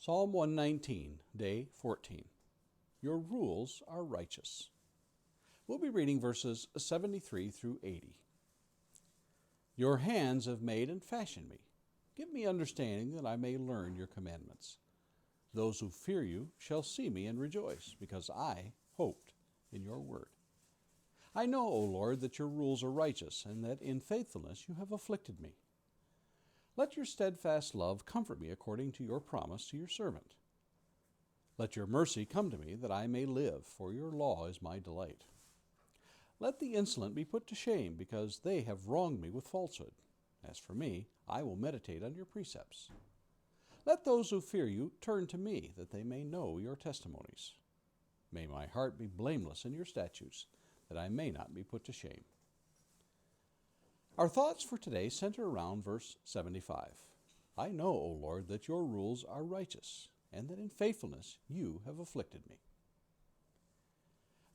Psalm 119, Day 14. Your rules are righteous. We'll be reading verses 73 through 80. Your hands have made and fashioned me. Give me understanding that I may learn your commandments. Those who fear you shall see me and rejoice, because I hoped in your word. I know, O Lord, that your rules are righteous, and that in faithfulness you have afflicted me. Let your steadfast love comfort me according to your promise to your servant. Let your mercy come to me, that I may live, for your law is my delight. Let the insolent be put to shame, because they have wronged me with falsehood. As for me, I will meditate on your precepts. Let those who fear you turn to me, that they may know your testimonies. May my heart be blameless in your statutes, that I may not be put to shame. Our thoughts for today center around verse 75. I know, O Lord, that your rules are righteous, and that in faithfulness you have afflicted me.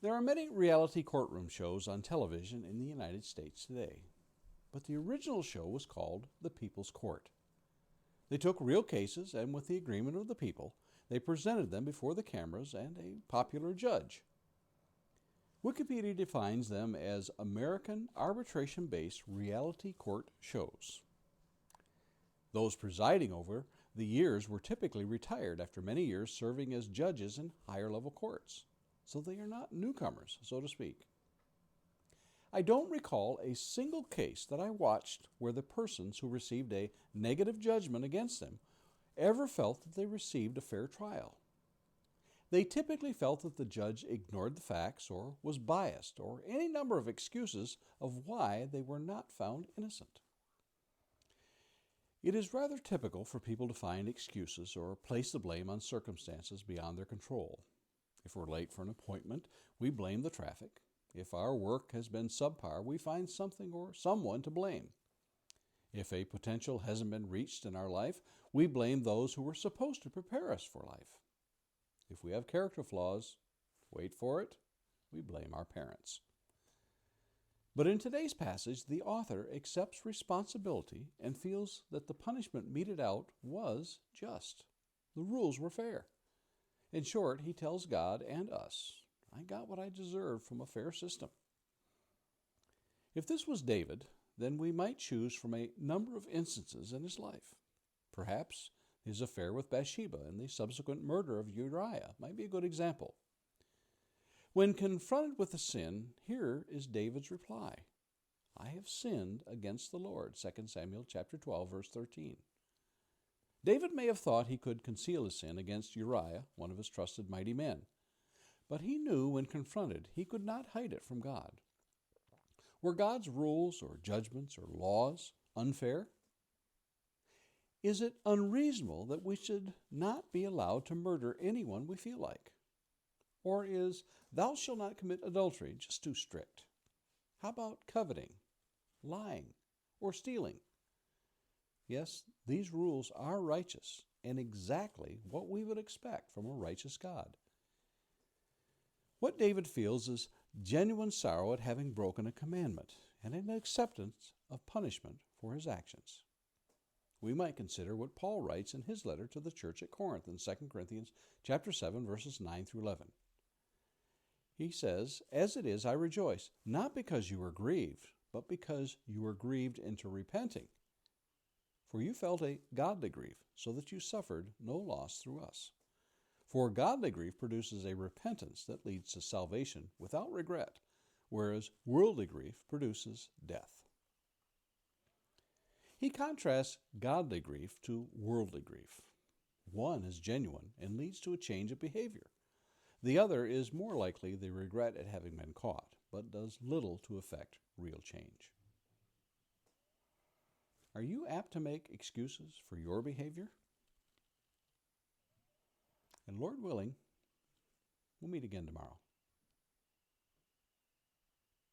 There are many reality courtroom shows on television in the United States today, but the original show was called The People's Court. They took real cases, and with the agreement of the people, they presented them before the cameras and a popular judge. Wikipedia defines them as American arbitration-based reality court shows. Those presiding over the years were typically retired after many years serving as judges in higher-level courts, so they are not newcomers, so to speak. I don't recall a single case that I watched where the persons who received a negative judgment against them ever felt that they received a fair trial. They typically felt that the judge ignored the facts or was biased or any number of excuses of why they were not found innocent. It is rather typical for people to find excuses or place the blame on circumstances beyond their control. If we're late for an appointment, we blame the traffic. If our work has been subpar, we find something or someone to blame. If a potential hasn't been reached in our life, we blame those who were supposed to prepare us for life. If we have character flaws, wait for it, we blame our parents. But in today's passage, the author accepts responsibility and feels that the punishment meted out was just. The rules were fair. In short, he tells God and us, I got what I deserved from a fair system. If this was David, then we might choose from a number of instances in his life. Perhaps his affair with Bathsheba and the subsequent murder of Uriah might be a good example. When confronted with a sin, here is David's reply. I have sinned against the Lord, 2 Samuel chapter 12, verse 13. David may have thought he could conceal his sin against Uriah, one of his trusted mighty men. But he knew when confronted he could not hide it from God. Were God's rules or judgments or laws unfair? Is it unreasonable that we should not be allowed to murder anyone we feel like? Or is thou shalt not commit adultery just too strict? How about coveting, lying, or stealing? Yes, these rules are righteous and exactly what we would expect from a righteous God. What David feels is genuine sorrow at having broken a commandment and an acceptance of punishment for his actions. We might consider what Paul writes in his letter to the church at Corinth in 2 Corinthians chapter 7, verses 9 through 11. He says, As it is, I rejoice, not because you were grieved, but because you were grieved into repenting. For you felt a godly grief, so that you suffered no loss through us. For godly grief produces a repentance that leads to salvation without regret, whereas worldly grief produces death. He contrasts godly grief to worldly grief. One is genuine and leads to a change of behavior. The other is more likely the regret at having been caught, but does little to effect real change. Are you apt to make excuses for your behavior? And Lord willing, we'll meet again tomorrow.